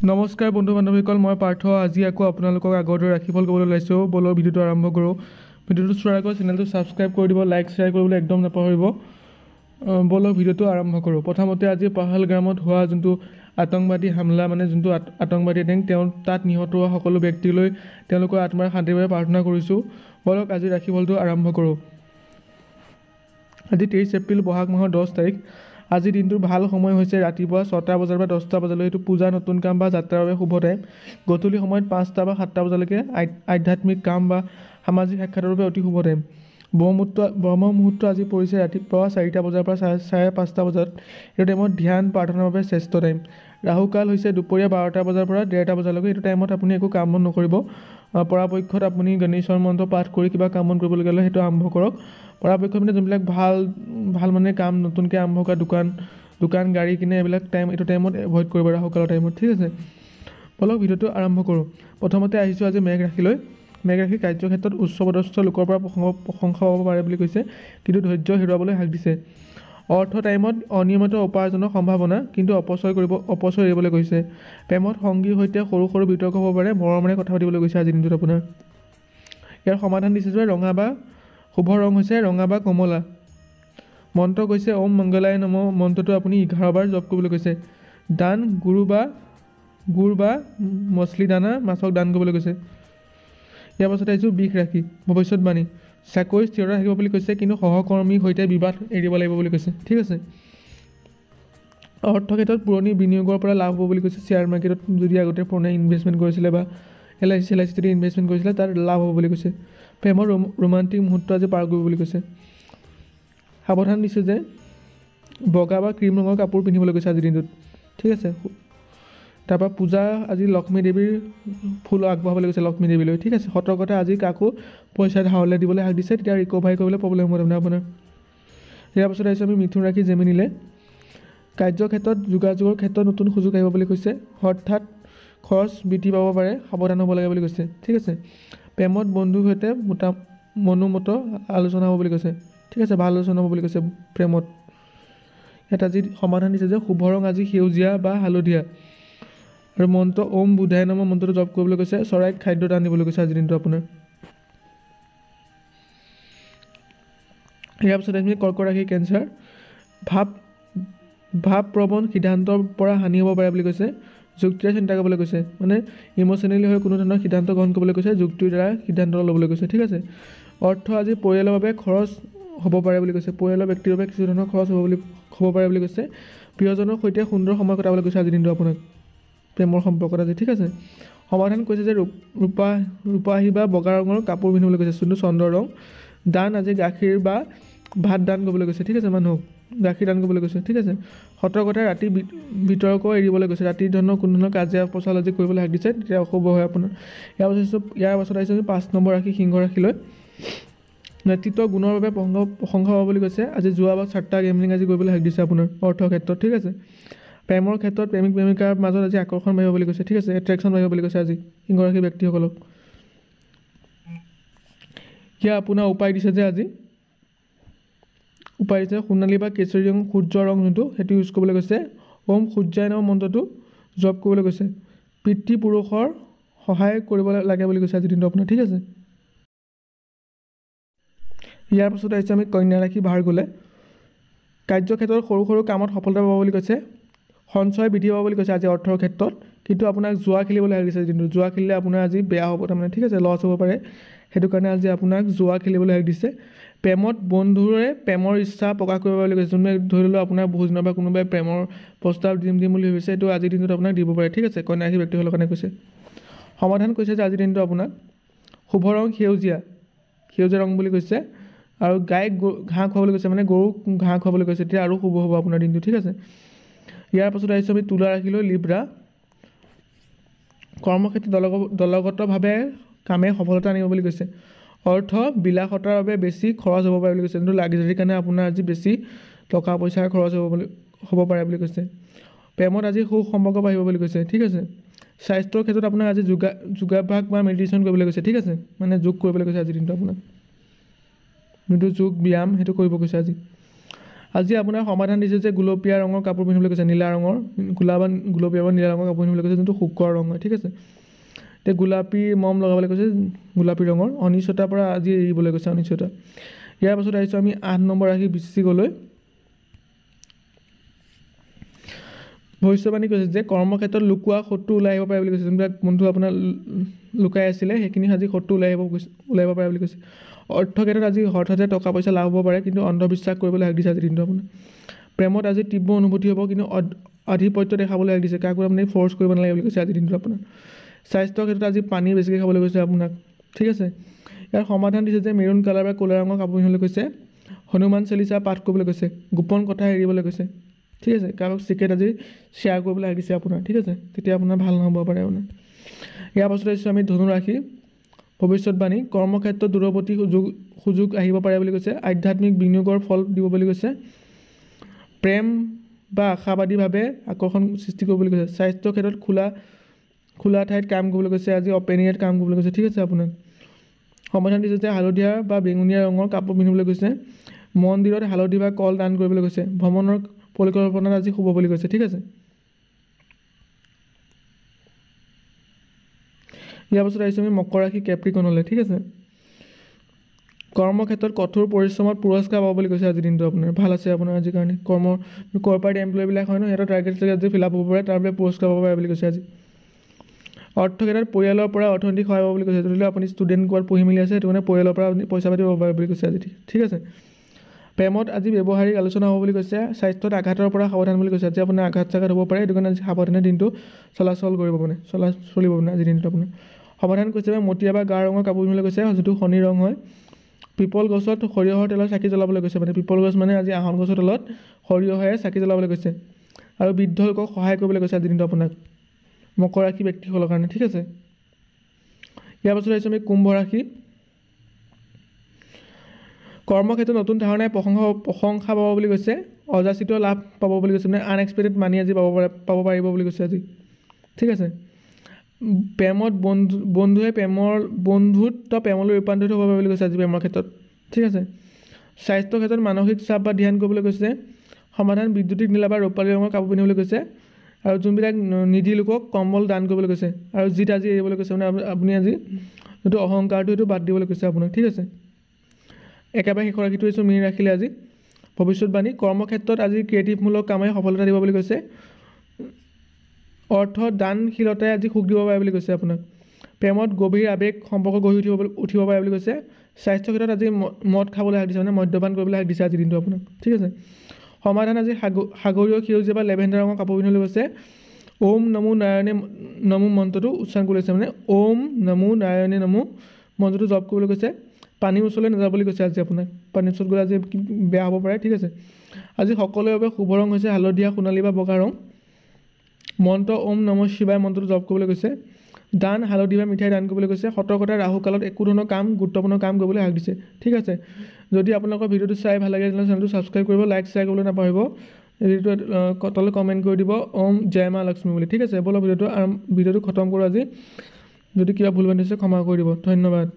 নমস্কাৰ বন্ধু বান্ধৱীসকল, মই পাৰ্থ আজি আকৌ আপোনালোকক আগৰ দৰে ৰাশিফল ক'বলৈ ওলাইছোঁ। ব'লক ভিডিঅ'টো আৰম্ভ কৰোঁ। ভিডিঅ'টো চোৱাৰ আগত চেনেলটো ছাবস্ক্ৰাইব কৰি দিব, লাইক শ্বেয়াৰ কৰিবলৈ একদম নাপাহৰিব। ব'লক ভিডিঅ'টো আৰম্ভ কৰোঁ। প্ৰথমতে আজি পাহালগ্ৰামত হোৱা যোনটো আতংকবাদী হামলা, যোনটো আতংকবাদী এটেক, তাত নিহত হোৱা সকলো ব্যক্তিলৈ তেওঁলোকৰ আত্মাৰ শান্তিৰ বাবে প্ৰাৰ্থনা কৰিছোঁ। ব'লক আজি ৰাশিফলটো আৰম্ভ কৰোঁ। আজি 23 এপ্ৰিল, বহাগ মাহৰ 10 তাৰিখ। আজি দিনটোৰ ভাল সময় হৈছে ৰাতিপুৱা 6টা বজাৰ পৰা 10টা বজালৈ, এইটো পূজা, নতুন কাম বা যাত্ৰাৰ বাবে শুভ টাইম। গধূলি সময়ত 5টা বা 7টা বজালৈকে আধ্যাত্মিক কাম বা সামাজিক সাক্ষাতৰ বাবে অতি শুভ টাইম। ব্ৰহ্ম মুহূৰ্ত আজি পৰিছে ৰাতিপুৱা 4টা বজাৰ পৰা 5:30 বজাত। এইটো টাইমত ধ্যান প্ৰাৰ্থনাৰ বাবে শ্ৰেষ্ঠ টাইম। ৰাহুকাল হৈছে দুপৰীয়া 12টা বজাৰ পৰা 1:30 বজালৈকে। এইটো টাইমত আপুনি একো কাম বন নকৰিব। পৰাপক্ষত আপুনি গণেশৰ মন্ত্ৰ পাঠ কৰি কিবা কাম বন কৰিবলগীয়া হ'লে সেইটো আৰম্ভ কৰক। পৰাপক্ষত যোনবিলাক ভাল কাম নতুনকৈ আৰম্ভ কৰা দোকান গাড়ী কিনে এইবিলাক এইটো টাইমত এভইড কৰিব, ৰাহুকালৰ টাইমত। ঠিক আছে, ব'লক ভিডিঅ'টো আৰম্ভ কৰোঁ। প্ৰথমতে আহিছোঁ আজি মেঘ ৰাশিলৈ। মেঘ ৰাশি কাৰ্যক্ষেত্ৰত উচ্চপদস্থ লোকৰ পৰা প্ৰশংসা পাব পাৰে বুলি কৈছে, কিন্তু ধৈৰ্য হেৰুৱাবলৈ হাক দিছে। অৰ্থ টাইমত অনিয়মিত উপাৰ্জনৰ সম্ভাৱনা, কিন্তু অপচয় এৰিবলৈ কৈছে। প্ৰেমত সংগীৰ সৈতে সৰু সৰু বিতৰ্ক হ'ব পাৰে, মৰমেৰে কথা পাতিবলৈ কৈছে আজিৰ দিনটোত আপোনাৰ। ইয়াৰ সমাধান দিছে যে ৰঙা বা শুভ ৰং হৈছে ৰঙা বা কমলা। মন্ত্ৰ কৈছে ওম মংগলায় নমঃ। মন্ত্ৰটো আপুনি 11 বাৰ জপ কৰিবলৈ কৈছে। দান গুড় বা মছলি দানা মাছক দান কৰিবলৈ কৈছে। ইয়াৰ পাছত আহিছোঁ বৃষ ৰাশি, ভৱিষ্যতবাণী। চাকৰি স্থিৰতা থাকিব বুলি কৈছে, কিন্তু সহকৰ্মীৰ সৈতে বিবাদ এৰিব লাগিব বুলি কৈছে। ঠিক আছে, অৰ্থ ক্ষেত্ৰত পুৰণি বিনিয়োগৰ পৰা লাভ হ'ব বুলি কৈছে। শ্বেয়াৰ মাৰ্কেটত যদি আগতে পুৰণি ইনভেষ্টমেণ্ট কৰিছিলে বা LIC যদি ইনভেষ্টমেণ্ট কৰিছিলে তাত লাভ হ'ব বুলি কৈছে। প্ৰেমৰ ৰোমান্টিক মুহূৰ্ত আজি পাৰ কৰিব বুলি কৈছে। সাৱধান দিছোঁ যে বগা বা ক্ৰীম ৰঙৰ কাপোৰ পিন্ধিবলৈ কৈছে আজিৰ দিনটোত। ঠিক আছে, তাৰপৰা পূজা আজি লক্ষ্মী দেৱীৰ ফুল আগবঢ়াবলৈ কৈছে, লক্ষ্মী দেৱীলৈ। ঠিক আছে, সতৰ্কতা আজি কাকো পইচা ধাৰলৈ দিবলৈ হাক দিছে, তেতিয়া ৰিকভাৰী কৰিবলৈ প্ৰব্লেম হ'ব আপোনাৰ। ইয়াৰ পাছত আহিছোঁ আমি মিথুন ৰাশি, জেমিনিলে। কাৰ্যক্ষেত্ৰত যোগাযোগৰ ক্ষেত্ৰত নতুন সুযোগ আহিব বুলি কৈছে। হঠাৎ খৰচ বৃদ্ধি পাব পাৰে, সাৱধান হ'ব লাগে বুলি কৈছে। ঠিক আছে, প্ৰেমত বন্ধুৰ সৈতে মনোমত আলোচনা হ'ব বুলি কৈছে। ঠিক আছে, ভাল আলোচনা হ'ব বুলি কৈছে প্ৰেমত। ইয়াত আজি সমাধান দিছে যে শুভ ৰং আজি সেউজীয়া বা হালধীয়া, আৰু মন্ত্ৰ ওম বুধায় নমঃ মন্ত্ৰটো জপ কৰিবলৈ কৈছে। চৰাইক খাদ্য দান দিবলৈ কৈছে আজিৰ দিনটো আপোনাৰ। ইয়াৰ পিছত আমি কৰ্কট ৰাশি, কেঞ্চাৰ। ভাৱপ্ৰৱণ সিদ্ধান্তৰ পৰা হানি হ'ব পাৰে বুলি কৈছে। যুক্তিৰে চিন্তা কৰিবলৈ কৈছে, ইম'চনেলি হৈ কোনো ধৰণৰ সিদ্ধান্ত গ্ৰহণ কৰিবলৈ কৈছে, যুক্তিৰ দ্বাৰা সিদ্ধান্ত ল'বলৈ কৈছে। ঠিক আছে, অৰ্থ আজি পৰিয়ালৰ বাবে খৰচ হ'ব পাৰে বুলি কৈছে। পৰিয়ালৰ ব্যক্তিৰ বাবে কিছু ধৰণৰ খৰচ হ'ব পাৰে বুলি কৈছে। প্ৰিয়জনৰ সৈতে সুন্দৰ সময় কটাবলৈ কৈছে আজিৰ দিনটো আপোনাক প্ৰেমৰ সম্পৰ্কত আজি। ঠিক আছে, সমাধান কৈছে যে ৰূপাহী বা বগা ৰঙৰ কাপোৰ পিন্ধিবলৈ কৈছে, যোনটো চন্দ্ৰৰ ৰং। দান আজি গাখীৰ বা ভাত দান কৰিবলৈ কৈছে। ঠিক আছে, মানুহক গাখীৰ দান কৰিবলৈ কৈছে। ঠিক আছে, সতৰ্কতাই ৰাতি বিতৰ্ক এৰিবলৈ কৈছে। ৰাতিৰ ধৰণৰ কোনো ধৰণৰ কাজিয়া পচাল আজি কৰিবলৈ হাক দিছে, তেতিয়া অশুভ হয় আপোনাৰ। ইয়াৰ পাছত আহিছোঁ আমি 5 নম্বৰ ৰাশি, সিংহ ৰাশিলৈ। নেতৃত্ব গুণৰ বাবে প্ৰশংসা পাব বুলি কৈছে। আজি জুৱা বা চাট্টা গেমলিং আজি কৰিবলৈ হাক দিছে আপোনাৰ অৰ্থ ক্ষেত্ৰত। ঠিক আছে, প্ৰেমৰ ক্ষেত্ৰত প্ৰেমিক প্ৰেমিকাৰ মাজত আজি আকৰ্ষণ বাঢ়িব বুলি কৈছে। ঠিক আছে, এট্ৰেকশ্যন বাঢ়িব বুলি কৈছে আজি সিংহ ৰাশি ব্যক্তিসকলক। ইয়াৰ আপোনাৰ উপায় দিছে যে আজি সোণালী বা কেশৰী ৰং, সূৰ্য ৰং যোনটো, সেইটো ইউজ কৰিবলৈ কৈছে। ওম সূৰ্যায় নমঃ মন্ত্ৰটো জপ কৰিবলৈ কৈছে। পিতৃপুৰুষৰ সহায় কৰিব লাগে বুলি কৈছে আজিৰ দিনটো আপোনাৰ। ঠিক আছে, ইয়াৰ পাছত আহিছে আমি কন্যা ৰাশি, ভাৰ্গলে। কাৰ্যক্ষেত্ৰত সৰু সৰু কামত সফলতা পাব বুলি কৈছে। সঞ্চয় বৃদ্ধি পাব বুলি কৈছে আজি অৰ্থৰ ক্ষেত্ৰত, কিন্তু আপোনাক জুৱা খেলিবলৈ হাক দিছে দিনটো। জুৱা খেলিলে আপোনাৰ আজি বেয়া হ'ব তাৰমানে। ঠিক আছে, লছ হ'ব পাৰে, সেইটো কাৰণে আজি আপোনাক জুৱা খেলিবলৈ হাক দিছে। প্ৰেমত বন্ধুৰে প্ৰেমৰ ইচ্ছা প্ৰকাশ কৰিব বুলি কৈছে। যোনবিলাক ধৰি লওক আপোনাৰ বহুত দিনৰ পৰা কোনোবাই প্ৰেমৰ প্ৰস্তাৱ দিম বুলি ভাবিছে, এইটো আজিৰ দিনটোত আপোনাক দিব পাৰে। ঠিক আছে, কন্যা ৰাশি ব্যক্তিসকলৰ কাৰণে কৈছে। সমাধান কৈছে যে আজিৰ দিনটো আপোনাক শুভ ৰং সেউজীয়া ৰং বুলি কৈছে, আৰু গাইক ঘাঁহ খুৱাবলৈ কৈছে, গৰুক ঘাঁহ খুৱাবলৈ কৈছে, তেতিয়া আৰু শুভ হ'ব আপোনাৰ দিনটো। ঠিক আছে, ইয়াৰ পাছত আহিছোঁ আমি তুলা ৰাশিলৈ, লিব্ৰা। কৰ্মক্ষেত্ৰত দলগতভাৱে কামে সফলতা আনিব বুলি কৈছে। অৰ্থ বিলাসতাৰ বাবে বেছি খৰচ হ'ব পাৰে বুলি কৈছে, কিন্তু লাগজাৰীৰ কাৰণে আপোনাৰ আজি বেছি টকা পইচাৰ খৰচ হ'ব পাৰে বুলি কৈছে। প্ৰেমত আজি সুসম্পৰ্ক বাঢ়িব বুলি কৈছে। ঠিক আছে, স্বাস্থ্যৰ ক্ষেত্ৰত আপোনাক আজি যোগাভ্যাস বা মেডিটেশ্যন কৰিবলৈ কৈছে। ঠিক আছে, যোগ কৰিবলৈ কৈছে আজিৰ দিনটো আপোনাক, যোনটো যোগ ব্যায়াম সেইটো কৰিব কৈছে আজি। আজি আপোনাৰ সমাধান দিছে যে গুলপীয়া ৰঙৰ কাপোৰ পিন্ধিবলৈ কৈছে, নীলা ৰঙৰ গুলপীয়া বা নীলা ৰঙৰ কাপোৰ পিন্ধিবলৈ কৈছে, যোনটো শুক্ৰৰ ৰং হয়, ঠিক আছে। এতিয়া গোলাপী মম লগাবলৈ কৈছে, গোলাপী ৰঙৰ। অনিশ্চয়তাৰ পৰা আজি এৰিবলৈ কৈছে, অনিশ্চয়তা। ইয়াৰ পাছত আহিছোঁ আমি 8 নম্বৰ ৰাশি বৃশ্চিকলৈ। ভৱিষ্যবাণী কৈছে যে কৰ্মক্ষেত্ৰত লুকোৱা শত্ৰু ওলাই আহিব পাৰে বুলি কৈছে, যোনবিলাক বন্ধু আপোনাৰ লুকাই আছিলে সেইখিনি আজি শত্ৰু ওলাই আহিব পাৰে বুলি কৈছে। অৰ্থক্ষেত্ৰত আজি হঠাতে টকা পইচা লাভ হ'ব পাৰে, কিন্তু অন্ধবিশ্বাস কৰিবলৈ হাক দিছে আজিৰ দিনটো আপোনাৰ। প্ৰেমত আজি তীব্ৰ অনুভূতি হ'ব, কিন্তু আধিপত্য দেখাবলৈ হাক দিছে, কাকো আপুনি ফ'ৰ্চ কৰিব নালাগে বুলি কৈছে আজিৰ দিনটো আপোনাৰ। স্বাস্থ্যৰ ক্ষেত্ৰত আজি পানী বেছিকৈ খাবলৈ কৈছে আপোনাক, ঠিক আছে। ইয়াৰ সমাধান দিছে যে মেৰুণ কালাৰ বা ক'লা ৰঙৰ কাপোৰ পিন্ধিবলৈ কৈছে, হনুমান চালিচা পাঠ কৰিবলৈ কৈছে, গোপন কথা এৰিবলৈ কৈছে, ঠিক আছে। কাৰোবাক চিক্ৰেট আজি শ্বেয়াৰ কৰিবলৈ হাক দিছে আপোনাৰ, ঠিক আছে। তেতিয়া আপোনাৰ ভাল নহ'ব পাৰে আপোনাৰ। ইয়াৰ পাছত আহিছোঁ আমি ধনু ৰাশি। ভৱিষ্যতবাণী কৰ্মক্ষেত্ৰত দূৰৱৰ্তী সুযোগ আহিব পাৰে বুলি কৈছে, আধ্যাত্মিক বিনিয়োগৰ ফল দিব বুলি কৈছে, প্ৰেম বা আশাবাদীভাৱে আকৰ্ষণ সৃষ্টি কৰিব বুলি কৈছে। স্বাস্থ্যৰ ক্ষেত্ৰত খোলা ঠাইত কাম কৰিবলৈ কৈছে, আজি অপেন এৰিয়াত কাম কৰিবলৈ কৈছে, ঠিক আছে আপোনাক। সমাধান দিছে যে হালধীয়া বা বেঙুনীয়া ৰঙৰ কাপোৰ পিন্ধিবলৈ কৈছে, মন্দিৰত হালধি বা কল দান কৰিবলৈ কৈছে, ভ্ৰমণৰ পৰিকল্পনাত আজি শুভ বুলি কৈছে, ঠিক আছে। ইয়াৰ পাছত আহিছোঁ আমি মকৰ ৰাশি কেপ্ৰিকনলৈ, ঠিক আছে। কৰ্মক্ষেত্ৰত কঠোৰ পৰিশ্ৰমত পুৰস্কাৰ পাব বুলি কৈছে আজিৰ দিনটো আপোনাৰ, ভাল আছে আপোনাৰ আজিৰ কাৰণে। কৰ্পৰেট এমপ্লয়ীবিলাক হয় ন, সিহঁতৰ টাৰ্গেট যদি ফিল আপ হ'ব পাৰে তাৰ বাবে পুৰস্কাৰ পাব পাৰে বুলি কৈছে আজি। অৰ্থক্ষেত্ৰত পৰিয়ালৰ পৰা অৰ্থনৈতিক সহায় পাব বুলি কৈছে, যদি আপুনি ষ্টুডেণ্ট ক'ৰবাত পঢ়ি মেলি আছে সেইটো মানে পৰিয়ালৰ পৰা আপুনি পইচা পাতি পাব পাৰে বুলি কৈছে আজি, ঠিক আছে। প্ৰেমত আজি ব্যৱহাৰিক আলোচনা হ'ব বুলি কৈছে, স্বাস্থ্যত আঘাতৰ পৰা সাৱধান বুলি কৈছে, আজি আপোনাৰ আঘাত হ'ব পাৰে, সেইটো কাৰণে আজি সাৱধানে দিনটো চলিব মানে আজিৰ দিনটো আপোনাৰ। সমাধান কৈছে যে মটীয়া বা গা ৰঙৰ কাপোৰ পিন্ধিবলৈ কৈছে, যিটো শনি ৰং হয়। পিপল গছত সৰিয়হৰ তেলত চাকি জ্বলাবলৈ কৈছে, মানে পিপল গছ মানে আজি আহত গছৰ তলত সৰিয়হেৰে চাকি জ্বলাবলৈ কৈছে, আৰু বৃদ্ধ লোকক সহায় কৰিবলৈ কৈছে আজিৰ দিনটো আপোনাক, মকৰ ৰাশি ব্যক্তিসকলৰ কাৰণে, ঠিক আছে। ইয়াৰ পাছত আহিছোঁ আমি কুম্ভ ৰাশি। কৰ্মক্ষেত্ৰত নতুন ধাৰণাই প্ৰশংসা পাব বুলি কৈছে, অযাচিত লাভ পাব বুলি কৈছে, মানে আনএক্সপেক্টেড মানি আজি পাব পাৰিব বুলি কৈছে আজি, ঠিক আছে। প্ৰেমত বন্ধুত্ব প্ৰেমলৈ ৰূপান্তৰিত হ'ব পাৰে বুলি কৈছে আজি প্ৰেমৰ ক্ষেত্ৰত, ঠিক আছে। স্বাস্থ্যৰ ক্ষেত্ৰত মানসিক চাপ বা ধ্যান কৰিবলৈ কৈছে, সমাধান বিদ্যুতিক নীলা বা ৰূপালী ৰঙৰ কাপোৰ পিন্ধিবলৈ কৈছে, আৰু যোনবিলাক নিধি লোকক কম্বল দান কৰিবলৈ কৈছে, আৰু জিত আজি এৰিবলৈ কৈছে, মানে আপুনি আজি যিটো অহংকাৰটো সেইটো বাদ দিবলৈ কৈছে আপোনাক, ঠিক আছে। একেবাৰে শেষৰ ৰাশিটো হৈছোঁ মীন ৰাশিলৈ আজি। ভৱিষ্যতবাণী কৰ্মক্ষেত্ৰত আজি ক্ৰিয়েটিভমূলক কামে সফলতা দিব বুলি কৈছে, অৰ্থ দানশীলতাই আজি সুখ দিব পাৰে বুলি কৈছে আপোনাক। প্ৰেমত গভীৰ আৱেগ সম্পৰ্ক গঢ়ি উঠিব পাৰে বুলি কৈছে। স্বাস্থ্যৰ ক্ষেত্ৰত আজি মদ খাবলৈ হাক দিছে, মানে মদ্যপান কৰিবলৈ হাক দিছে আজিৰ দিনটো আপোনাক, ঠিক আছে। সমাধান আজি সাগৰীয় সেউজীয়া বা লেভেণ্ডাৰ ৰঙৰ কাপোৰ পিন্ধিবলৈ কৈছে, ওম নমো নাৰায়ণে নমো মন্ত্ৰটো উচ্চাৰণ কৰি লৈছে, মানে ওম নমো নাৰায়ণে নমো মন্ত্ৰটো জপ কৰিবলৈ কৈছে, পানীৰ ওচৰলৈ নাযাবলৈ কৈছে আজি আপোনাক, পানীৰ ওচৰত গ'লে আজি বেয়া হ'ব পাৰে, ঠিক আছে। আজি সকলোৰে বাবে শুভ ৰং হৈছে হালধীয়া, সোণালী বা বগা ৰং। মন্ত্ৰ ওম নম শিৱায় মন্ত্ৰটো জপ কৰিবলৈ কৈছে, দান হালধি বা মিঠাই দান কৰিবলৈ কৈছে, সতৰ্কতা ৰাহু কালত একো ধৰণৰ গুৰুত্বপূৰ্ণ কাম কৰিবলৈ হাক দিছে, ঠিক আছে। যদি আপোনালোকৰ ভিডিঅ'টো চাই ভাল লাগে তেনেহ'লে চেনেলটো ছাবস্ক্ৰাইব কৰিব, লাইক শ্বেয়াৰ কৰিবলৈ নাপাহৰিব, ভিডিঅ'টো তলত কমেণ্ট কৰি দিব ওম জয় মা লক্ষ্মী বুলি, ঠিক আছে। ব'লক ভিডিঅ'টো খতম কৰোঁ আজি, যদি কিবা ভুল বান্ধিছে ক্ষমা কৰি দিব, ধন্যবাদ।